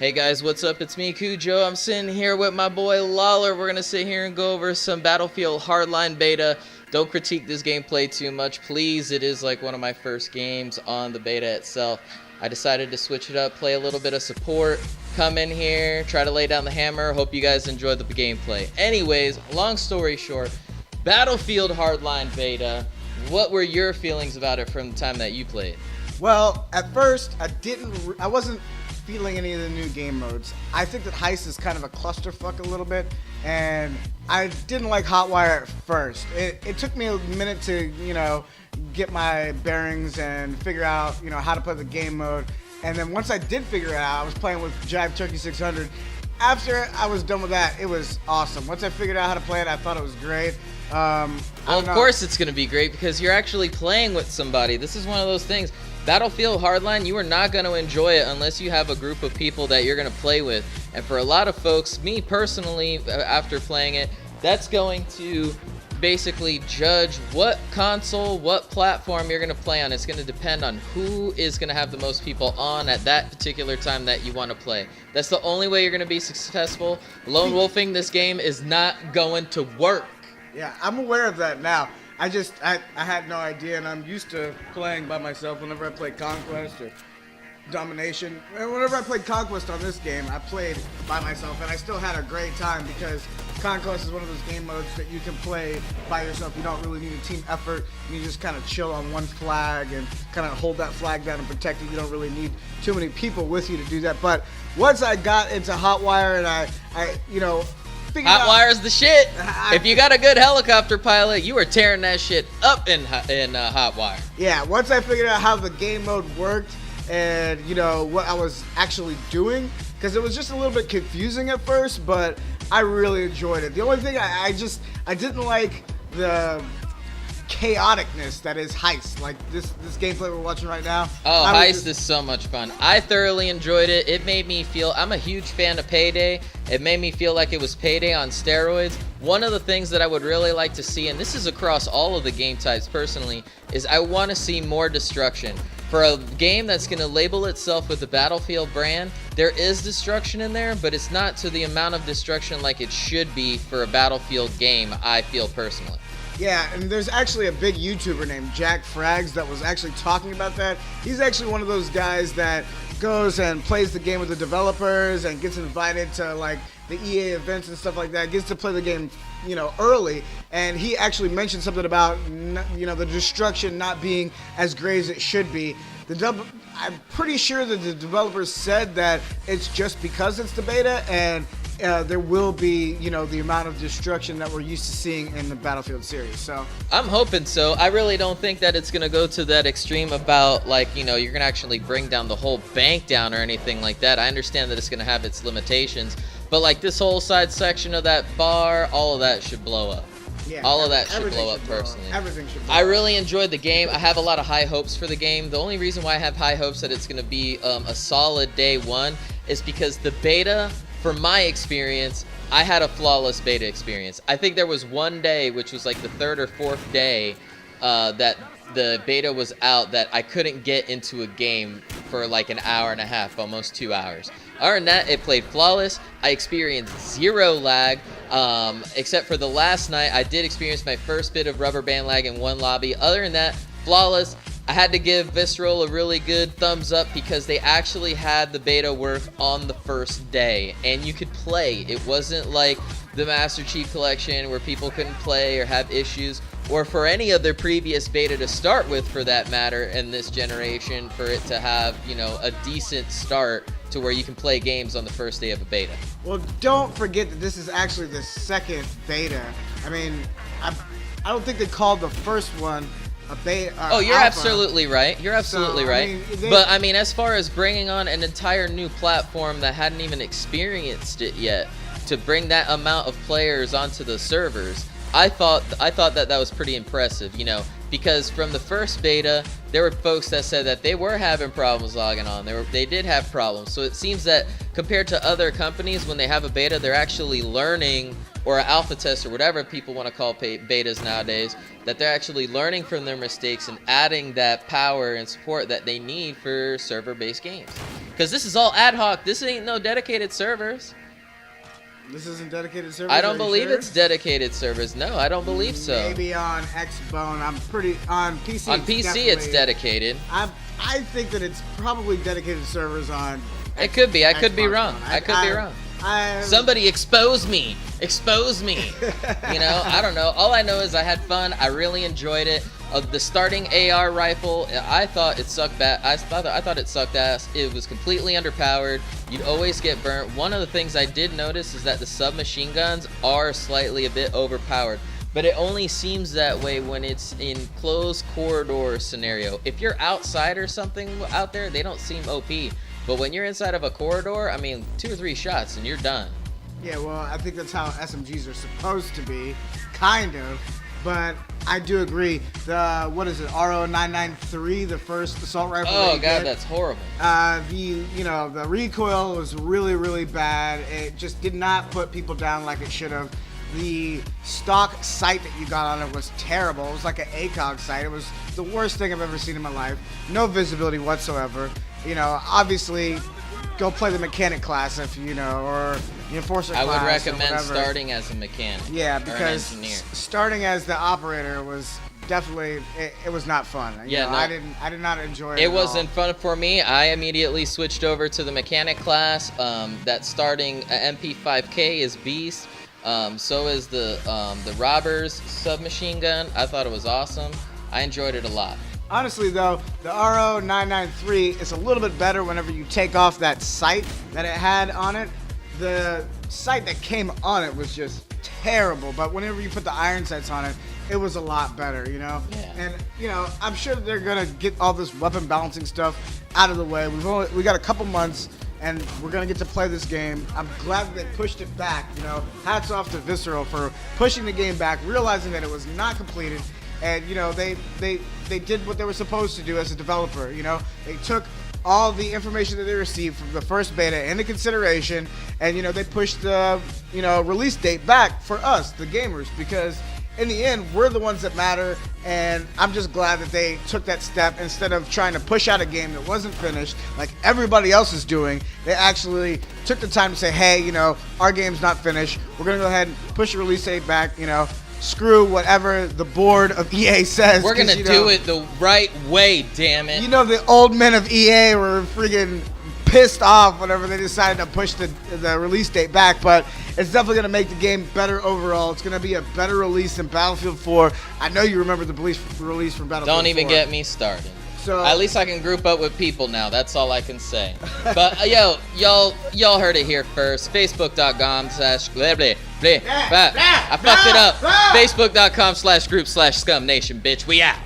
Hey guys, what's up? It's me, Cujo. I'm sitting here with my boy Lollar. We're gonna sit here and go over some Battlefield Hardline beta. Don't critique this gameplay too much, please. It is like one of my first games on the beta itself. I decided to switch it up, play a little bit of support, come in here, try to lay down the hammer. Hope you guys enjoyed the gameplay. Anyways, long story short, Battlefield Hardline beta. What were your feelings about it from the time that you played? Well, at first, I wasn't feeling any of the new game modes. I think that Heist is kind of a clusterfuck a little bit, and I didn't like Hotwire at first. It took me a minute to, get my bearings and figure out, how to play the game mode. And then once I did figure it out, I was playing with Jive Turkey 600. After I was done with that, it was awesome. Once I figured out how to play it, I thought it was great. Well, of course it's going to be great because you're actually playing with somebody. This is one of those things. Battlefield Hardline, you are not going to enjoy it unless you have a group of people that you're going to play with. And for a lot of folks, me personally, after playing it, that's going to basically judge what console, what platform you're going to play on. It's going to depend on who is going to have the most people on at that particular time that you want to play. That's the only way you're going to be successful. Lone wolfing this game is not going to work. Yeah, I'm aware of that now. I had no idea, and I'm used to playing by myself whenever I play Conquest or Domination. And whenever I played Conquest on this game, I played by myself, and I still had a great time because Conquest is one of those game modes that you can play by yourself. You don't really need a team effort. You just kind of chill on one flag and kind of hold that flag down and protect it. You don't really need too many people with you to do that. But once I got into Hotwire and I Hotwire is the shit. If you got a good helicopter pilot, you are tearing that shit up in Hotwire. Yeah, once I figured out how the game mode worked and, what I was actually doing, because it was just a little bit confusing at first, but I really enjoyed it. The only thing I didn't like the chaoticness that is Heist. Like this gameplay we're watching right now. Oh, Heist is so much fun. I thoroughly enjoyed it. It made me feel, I'm a huge fan of Payday. It made me feel like it was Payday on steroids. One of the things that I would really like to see, and this is across all of the game types personally, is I want to see more destruction. For a game that's going to label itself with the Battlefield brand, there is destruction in there, but it's not to the amount of destruction like it should be for a Battlefield game, I feel personally. Yeah, and there's actually a big YouTuber named Jack Frags that was actually talking about that. He's actually one of those guys that goes and plays the game with the developers and gets invited to like the EA events and stuff like that, gets to play the game, early. And he actually mentioned something about, the destruction not being as great as it should be. I'm pretty sure that the developers said that it's just because it's the beta and there will be, the amount of destruction that we're used to seeing in the Battlefield series. So I'm hoping so. I really don't think that it's going to go to that extreme about, like, you're going to actually bring down the whole bank down or anything like that. I understand that it's going to have its limitations. But, like, this whole side section of that bar, all of that should blow up. Yeah, all of that should blow up personally. Everything should blow I up. really enjoyed the game. I have a lot of high hopes for the game. The only reason why I have high hopes that it's going to be a solid day one is because the beta, from my experience, I had a flawless beta experience. I think there was one day, which was like the third or fourth day, that the beta was out that I couldn't get into a game for like an hour and a half, almost 2 hours. Other than that, it played flawless. I experienced zero lag, except for the last night. I did experience my first bit of rubber band lag in one lobby. Other than that, flawless. I had to give Visceral a really good thumbs up because they actually had the beta work on the first day and you could play. It wasn't like the Master Chief Collection where people couldn't play or have issues, or for any other previous beta to start with for that matter in this generation, for it to have, a decent start to where you can play games on the first day of a beta. Well, don't forget that this is actually the second beta. I mean, I don't think they called the first one a beta. Oh, you're alpha. Absolutely right. You're absolutely right. But I mean, as far as bringing on an entire new platform that hadn't even experienced it yet, to bring that amount of players onto the servers, I thought that was pretty impressive, because from the first beta, there were folks that said that they were having problems logging on. They did have problems. So it seems that compared to other companies, when they have a beta, they're actually learning, or an alpha test, or whatever people want to call betas nowadays, that they're actually learning from their mistakes and adding that power and support that they need for server-based games. Because this is all ad hoc. This ain't no dedicated servers. This isn't dedicated servers? I don't believe sure? it's dedicated servers. No, I don't believe so. Maybe on Xbone. I'm pretty on PC. On PC, it's dedicated. I think that it's probably dedicated servers on. It could be. I could be Xbox wrong. One. I could be wrong. I Somebody expose me. Expose me. You know, I don't know. All I know is I had fun. I really enjoyed it. The starting AR rifle, I thought it sucked bad. I thought it sucked ass. It was completely underpowered. You'd always get burnt. One of the things I did notice is that the submachine guns are slightly a bit overpowered. But it only seems that way when it's in closed corridor scenario. If you're outside or something out there, they don't seem OP. But when you're inside of a corridor, I mean, 2 or 3 shots and you're done. Yeah, well, I think that's how SMGs are supposed to be, kind of. But I do agree. The what is it? RO993, the first assault rifle. Oh god, that's horrible. The recoil was really, really bad. It just did not put people down like it should have. The stock sight that you got on it was terrible. It was like an ACOG sight. It was the worst thing I've ever seen in my life. No visibility whatsoever. Obviously, go play the mechanic class if or the enforcer class. I would recommend or starting as a mechanic. Yeah, or an because engineer. Starting as the operator was definitely it was not fun. Yeah, no, I did not enjoy it. It wasn't fun for me. I immediately switched over to the mechanic class. That starting MP5K is beast. So is the Robbers submachine gun. I thought it was awesome. I enjoyed it a lot. Honestly, though, the RO993 is a little bit better whenever you take off that sight that it had on it. The sight that came on it was just terrible, but whenever you put the iron sights on it, it was a lot better, Yeah. And, I'm sure they're going to get all this weapon balancing stuff out of the way. We got a couple months, and we're going to get to play this game. I'm glad that they pushed it back, Hats off to Visceral for pushing the game back, realizing that it was not completed. And they did what they were supposed to do as a developer. They took all the information that they received from the first beta into consideration, and they pushed the release date back for us, the gamers, because in the end we're the ones that matter. And I'm just glad that they took that step instead of trying to push out a game that wasn't finished like everybody else is doing. They actually took the time to say, hey, our game's not finished. We're gonna go ahead and push the release date back. Screw whatever the board of EA says. We're gonna do it the right way, damn it. The old men of EA were freaking pissed off whenever they decided to push the release date back, but it's definitely gonna make the game better overall. It's gonna be a better release than Battlefield 4. I know you remember the release from Battlefield 4. Don't even get me started. So at least I can group up with people now. That's all I can say. But y'all heard it here first. Facebook.com/ I fucked it up. Facebook.com/group/scum nation, bitch. We out.